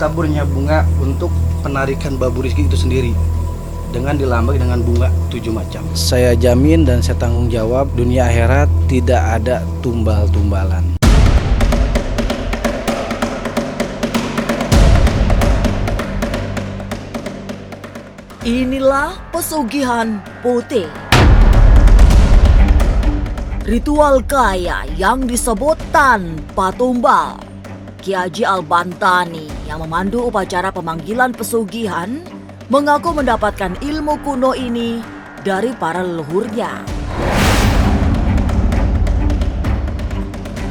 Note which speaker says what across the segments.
Speaker 1: bertaburnya bunga untuk penarikan Babu Rizki itu sendiri dengan dilambang dengan bunga 7 macam. Saya jamin dan saya tanggung jawab dunia akhirat tidak ada tumbal-tumbalan.
Speaker 2: Inilah pesugihan putih. Ritual kaya yang disebut tanpa tumbal. Ki Haji Al-Bantani yang memandu upacara pemanggilan pesugihan mengaku mendapatkan ilmu kuno ini dari para leluhurnya.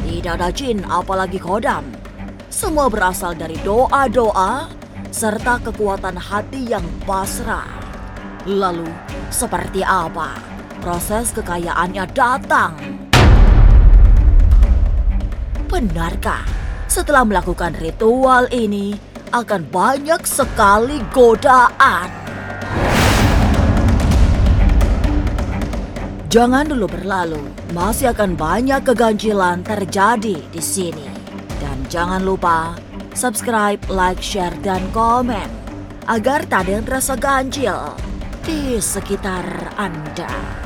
Speaker 2: Tidak ada jin apalagi kodam. Semua berasal dari doa-doa serta kekuatan hati yang pasrah. Lalu, seperti apa proses kekayaannya datang? Benarkah setelah melakukan ritual ini akan banyak sekali godaan? Jangan dulu berlalu, masih akan banyak keganjilan terjadi di sini. Dan jangan lupa subscribe, like, share, dan komen agar tak ada yang terasa ganjil di sekitar Anda.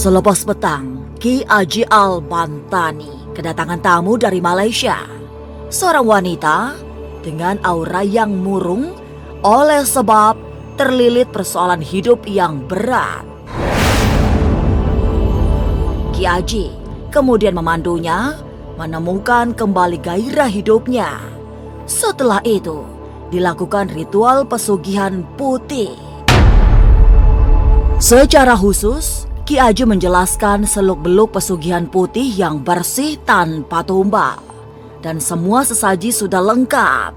Speaker 2: Selepas petang, Ki Haji Al-Bantani kedatangan tamu dari Malaysia. Seorang wanita dengan aura yang murung oleh sebab terlilit persoalan hidup yang berat. Ki Haji kemudian memandunya menemukan kembali gairah hidupnya. Setelah itu, dilakukan ritual pesugihan putih. Secara khusus, Ki Haji menjelaskan seluk-beluk pesugihan putih yang bersih tanpa tumbal. Dan semua sesaji sudah lengkap.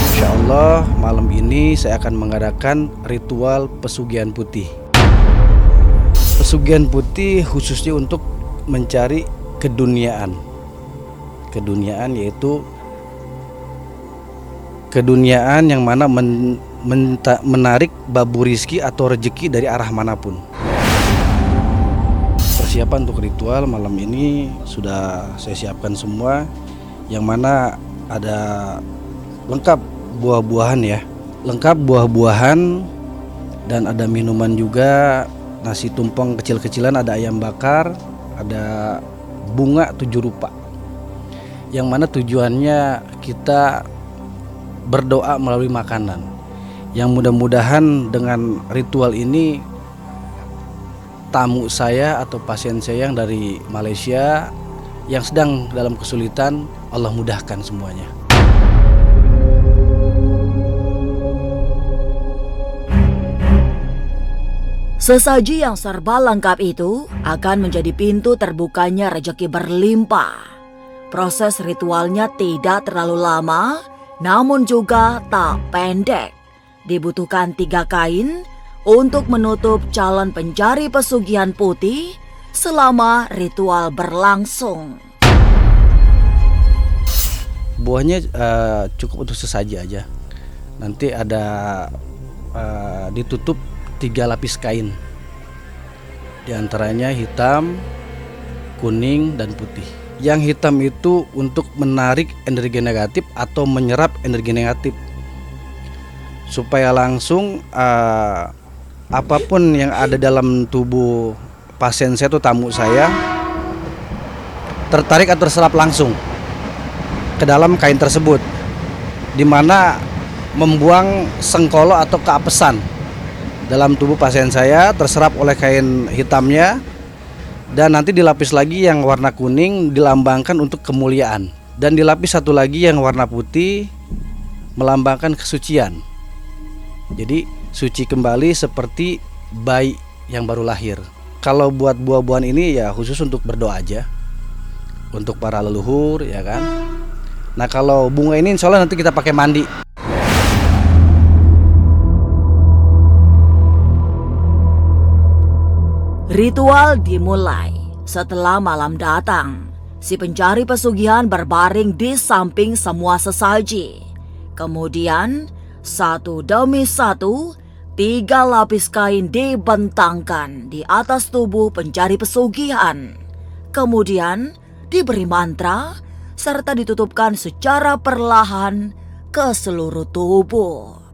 Speaker 1: Insya Allah malam ini saya akan mengadakan ritual pesugihan putih. Pesugihan putih khususnya untuk mencari keduniaan. Keduniaan yaitu keduniaan yang mana menarik Babu Rizki atau rezeki dari arah manapun. Persiapan untuk ritual malam ini sudah saya siapkan semua, yang mana ada lengkap buah-buahan ya, lengkap buah-buahan dan ada minuman juga, nasi tumpeng kecil-kecilan, ada ayam bakar, ada bunga 7 rupa, yang mana tujuannya kita berdoa melalui makanan, yang mudah-mudahan dengan ritual ini tamu saya atau pasien saya yang dari Malaysia yang sedang dalam kesulitan, Allah mudahkan semuanya.
Speaker 2: Sesaji yang serba lengkap itu akan menjadi pintu terbukanya rezeki berlimpah. Proses ritualnya tidak terlalu lama, namun juga tak pendek. Dibutuhkan 3 kain untuk menutup calon pencari pesugihan putih selama ritual berlangsung.
Speaker 1: Buahnya cukup untuk sesaji aja. Nanti ada ditutup 3 lapis kain. Di antaranya hitam, kuning, dan putih. Yang hitam itu untuk menarik energi negatif atau menyerap energi negatif, supaya langsung apapun yang ada dalam tubuh pasien saya atau tamu saya tertarik atau terserap langsung ke dalam kain tersebut, di mana membuang sengkolo atau keapesan dalam tubuh pasien saya terserap oleh kain hitamnya, dan nanti dilapis lagi yang warna kuning dilambangkan untuk kemuliaan, dan dilapis satu lagi yang warna putih melambangkan kesucian. Jadi suci kembali seperti bayi yang baru lahir. Kalau buat buah-buahan ini ya khusus untuk berdoa aja, untuk para leluhur ya kan. Nah kalau bunga ini insya Allah nanti kita pakai mandi.
Speaker 2: Ritual dimulai setelah malam datang. Si pencari pesugihan berbaring di samping semua sesaji. Kemudian, satu demi satu, 3 lapis kain dibentangkan di atas tubuh pencari pesugihan. Kemudian, diberi mantra serta ditutupkan secara perlahan ke seluruh tubuh.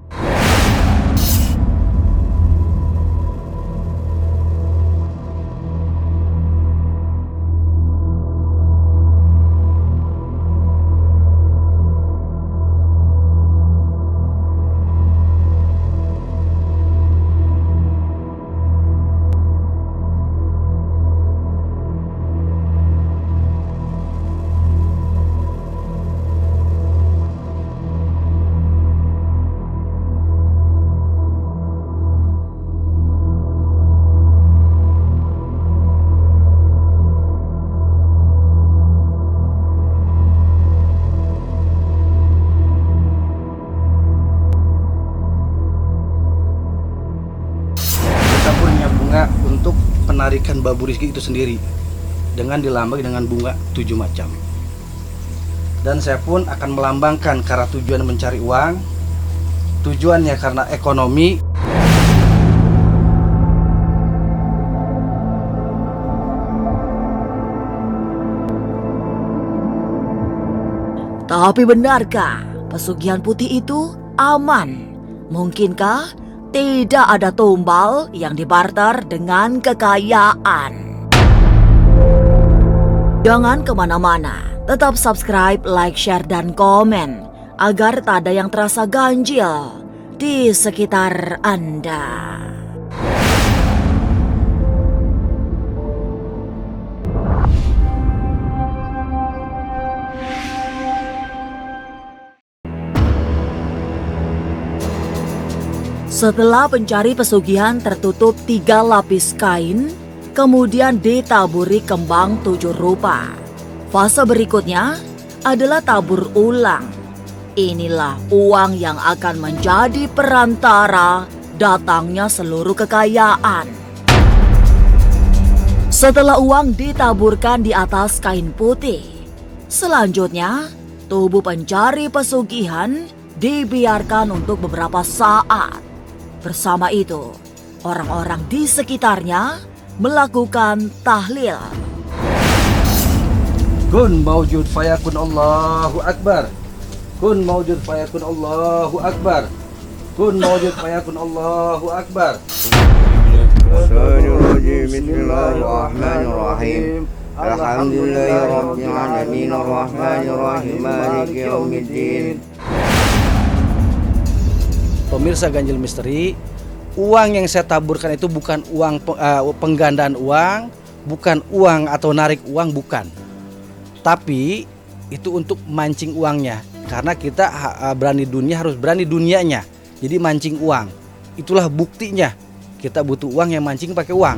Speaker 1: Kita punya bunga untuk penarikan babu rizki itu sendiri dengan dilambang dengan bunga 7 macam. Dan saya pun akan melambangkan karena tujuan mencari uang, tujuannya karena ekonomi.
Speaker 2: Tapi benarkah pesugihan putih itu aman? Mungkinkah tidak ada tumbal yang dibarter dengan kekayaan? Jangan kemana-mana, tetap subscribe, like, share, dan komen agar tak ada yang terasa ganjil di sekitar Anda. Setelah pencari pesugihan tertutup 3 lapis kain, kemudian ditaburi kembang 7 rupa. Fase berikutnya adalah tabur ulang. Inilah uang yang akan menjadi perantara datangnya seluruh kekayaan. Setelah uang ditaburkan di atas kain putih, selanjutnya tubuh pencari pesugihan dibiarkan untuk beberapa saat. Bersama itu, orang-orang di sekitarnya melakukan tahlil.
Speaker 1: Kun maujud fayakun Allahu Akbar. Kun maujud fayakun Allahu Akbar. Kun maujud fayakun Allahu Akbar.
Speaker 3: Bismillahirrahmanirrahim. Alhamdulillahirabbil alamin arrahmanirrahim maliki yaumiddin.
Speaker 1: Pemirsa Ganjil Misteri, uang yang saya taburkan itu bukan uang penggandaan uang, bukan uang atau narik uang, bukan. Tapi itu untuk mancing uangnya, karena kita berani dunia harus berani dunianya. Jadi mancing uang, itulah buktinya. Kita butuh uang yang mancing pakai uang.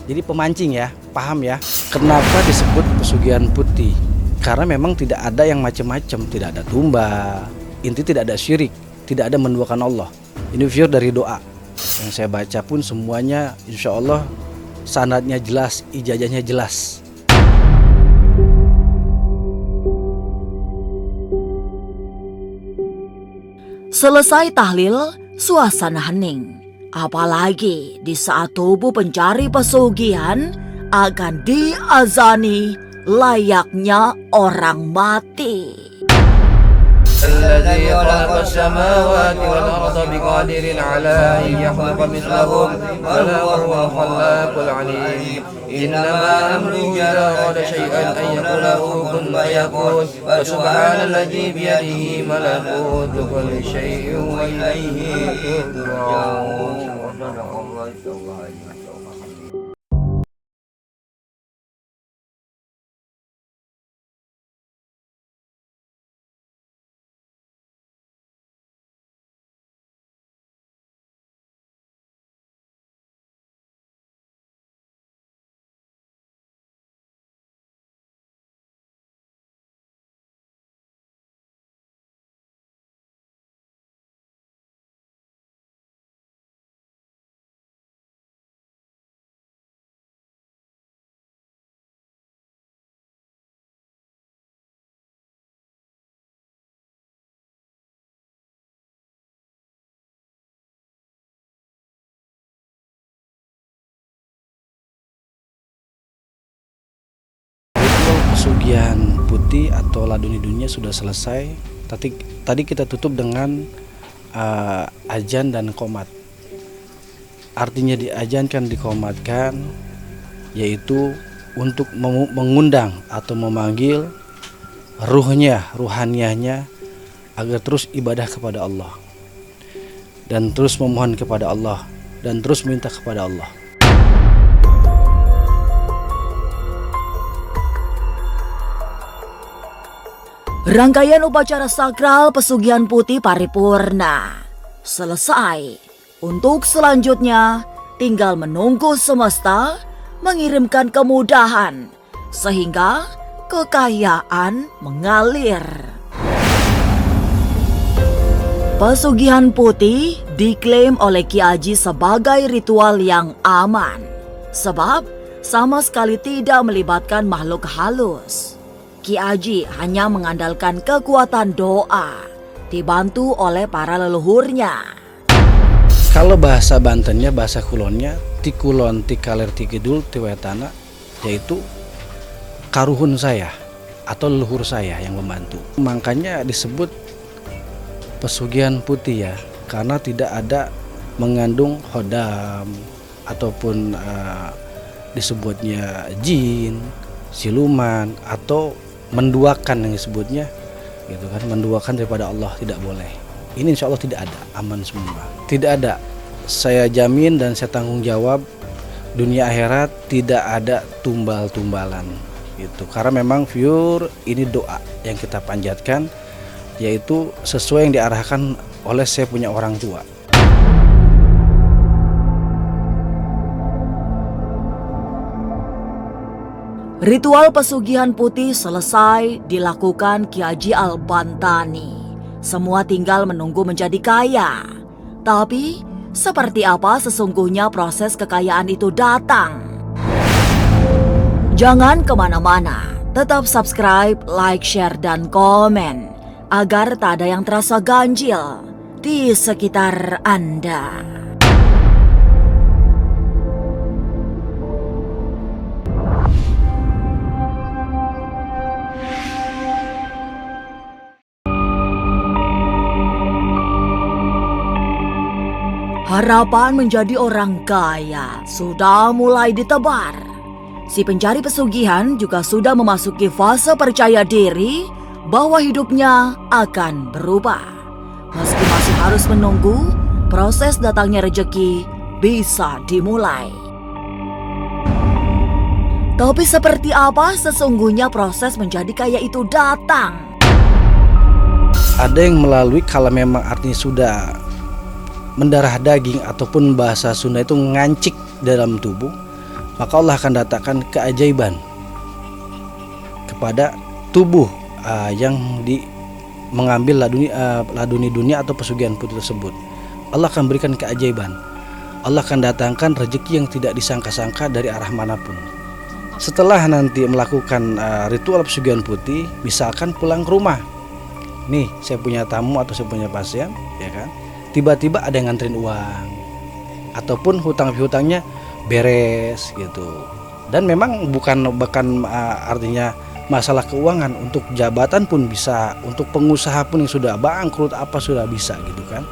Speaker 1: Jadi pemancing ya, paham ya? Kenapa disebut pesugihan putih? Karena memang tidak ada yang macam-macam, tidak ada tumba, inti tidak ada syirik, tidak ada menduakan Allah. Ini pure dari doa. Yang saya baca pun semuanya insya Allah sanadnya jelas, ijazahnya jelas.
Speaker 2: Selesai tahlil, suasana hening. Apalagi di saat tubuh pencari pesugihan akan diazani layaknya orang mati.
Speaker 3: الذي خلق السماوات والأرض بقادر على أن يخلق مثلهم ولا وهو الخلاق العليم إنما أمره إذا أراد شيئا أن يقول له كن فيكون فسبحان الذي بيده ملكوت كل شيء وإليه ترجعون.
Speaker 1: pesugihan putih atau laduni dunia sudah selesai. Tadi kita tutup dengan azan dan qomat. Artinya diazankan, dikomatkan, yaitu untuk mengundang atau memanggil ruhaniyahnya agar terus ibadah kepada Allah dan terus memohon kepada Allah dan terus minta kepada Allah.
Speaker 2: Rangkaian upacara sakral pesugihan putih paripurna selesai. Untuk selanjutnya tinggal menunggu semesta mengirimkan kemudahan sehingga kekayaan mengalir. Pesugihan putih diklaim oleh Ki Haji sebagai ritual yang aman sebab sama sekali tidak melibatkan makhluk halus. Ki Haji hanya mengandalkan kekuatan doa dibantu oleh para leluhurnya.
Speaker 1: Kalau bahasa Bantennya, bahasa Kulonnya, tikulon tikaler tikidul tiwetana, yaitu karuhun saya atau leluhur saya yang membantu. Makanya disebut pesugihan putih ya, karena tidak ada mengandung hodam ataupun disebutnya jin, siluman atau menduakan yang disebutnya, gitu kan, menduakan daripada Allah, tidak boleh. Ini insya Allah tidak ada, aman semua. Tidak ada, saya jamin dan saya tanggung jawab, dunia akhirat tidak ada tumbal-tumbalan gitu. Karena memang pure ini doa yang kita panjatkan, yaitu sesuai yang diarahkan oleh saya punya orang tua.
Speaker 2: Ritual pesugihan putih selesai dilakukan Ki Haji Al-Bantani. Semua tinggal menunggu menjadi kaya. Tapi, seperti apa sesungguhnya proses kekayaan itu datang? Jangan kemana-mana. Tetap subscribe, like, share, dan komen agar tak ada yang terasa ganjil di sekitar Anda. Harapan menjadi orang kaya sudah mulai ditebar. Si pencari pesugihan juga sudah memasuki fase percaya diri bahwa hidupnya akan berubah. Meski masih harus menunggu, proses datangnya rejeki bisa dimulai. Tapi seperti apa sesungguhnya proses menjadi kaya itu datang?
Speaker 1: Ada yang melalui, kalau memang artinya sudah mendarah daging ataupun bahasa Sunda itu ngancik dalam tubuh, maka Allah akan datangkan keajaiban kepada tubuh yang mengambil laduni dunia atau pesugihan putih tersebut. Allah akan berikan keajaiban. Allah akan datangkan rezeki yang tidak disangka-sangka dari arah manapun. Setelah nanti melakukan ritual pesugihan putih, misalkan pulang ke rumah, nih saya punya tamu atau saya punya pasien, ya kan, tiba-tiba ada yang nganterin uang ataupun hutang-hutangnya beres gitu. Dan memang bukan artinya masalah keuangan, untuk jabatan pun bisa, untuk pengusaha pun yang sudah bangkrut apa sudah bisa gitu kan.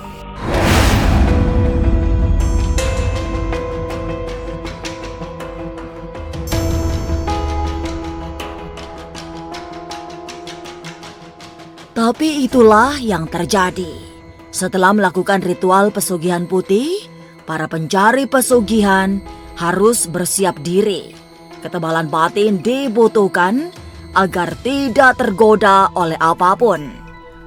Speaker 2: Tapi itulah yang terjadi. Setelah melakukan ritual pesugihan putih, para pencari pesugihan harus bersiap diri. Ketebalan batin dibutuhkan agar tidak tergoda oleh apapun.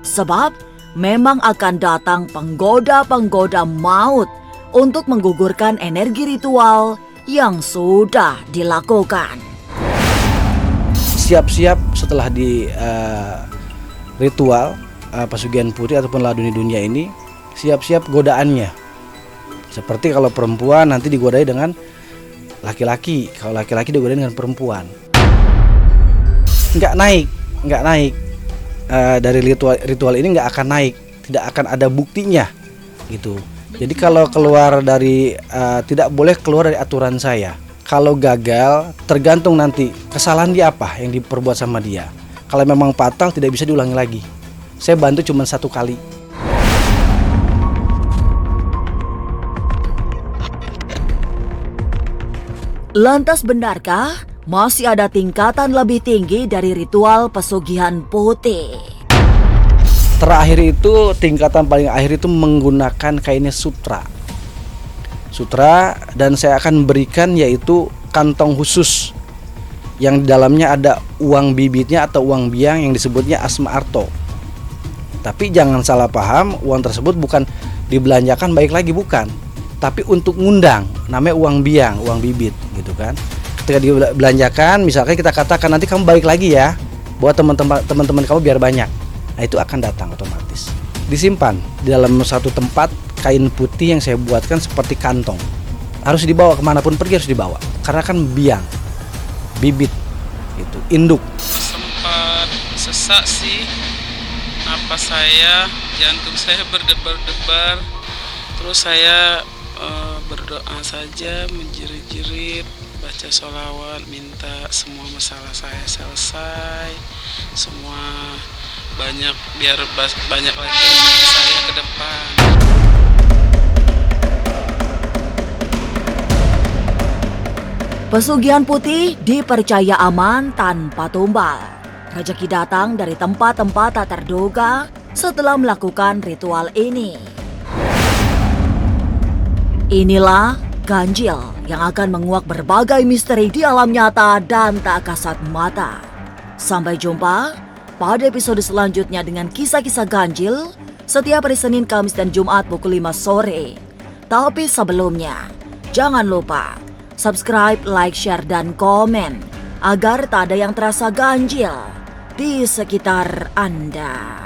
Speaker 2: Sebab memang akan datang penggoda-penggoda maut untuk menggugurkan energi ritual yang sudah dilakukan.
Speaker 1: Siap-siap setelah di ritual pesugihan putih ataupun laduni dunia ini, siap-siap godaannya. Seperti kalau perempuan nanti digodai dengan laki-laki, kalau laki-laki digodai dengan perempuan. Nggak naik dari ritual ini nggak akan naik, tidak akan ada buktinya gitu. Jadi kalau keluar dari tidak boleh keluar dari aturan saya, Kalau gagal, tergantung nanti kesalahan dia apa yang diperbuat sama dia. Kalau memang fatal, tidak bisa diulangi lagi. Saya bantu cuma 1 kali.
Speaker 2: Lantas benarkah masih ada tingkatan lebih tinggi dari ritual pesugihan putih?
Speaker 1: Terakhir itu, tingkatan paling akhir itu menggunakan kainnya sutra. Dan saya akan berikan yaitu kantong khusus yang di dalamnya ada uang bibitnya atau uang biang yang disebutnya Asma Arto. Tapi jangan salah paham, uang tersebut bukan dibelanjakan baik lagi, bukan. Tapi untuk ngundang, namanya uang biang, uang bibit gitu kan. Ketika dibelanjakan, misalkan kita katakan nanti kamu balik lagi ya, buat teman-teman kamu biar banyak. Nah itu akan datang otomatis. Disimpan di dalam satu tempat, kain putih yang saya buatkan seperti kantong. Harus dibawa kemanapun pergi, harus dibawa. Karena kan biang, bibit, itu induk.
Speaker 4: Sempat sesak sih, napas saya, jantung saya berdebar-debar. Terus saya berdoa saja, menjerit-jerit, baca sholawat, minta semua masalah saya selesai, semua biar banyak lagi rezeki saya ke depan.
Speaker 2: Pesugihan putih dipercaya aman tanpa tumbal. Rezeki datang dari tempat-tempat tak terduga setelah melakukan ritual ini. Inilah ganjil yang akan menguak berbagai misteri di alam nyata dan tak kasat mata. Sampai jumpa pada episode selanjutnya dengan kisah-kisah ganjil setiap hari Senin, Kamis, dan Jumat pukul 5 sore. Tapi sebelumnya, jangan lupa subscribe, like, share, dan komen agar tak ada yang terasa ganjil di sekitar Anda.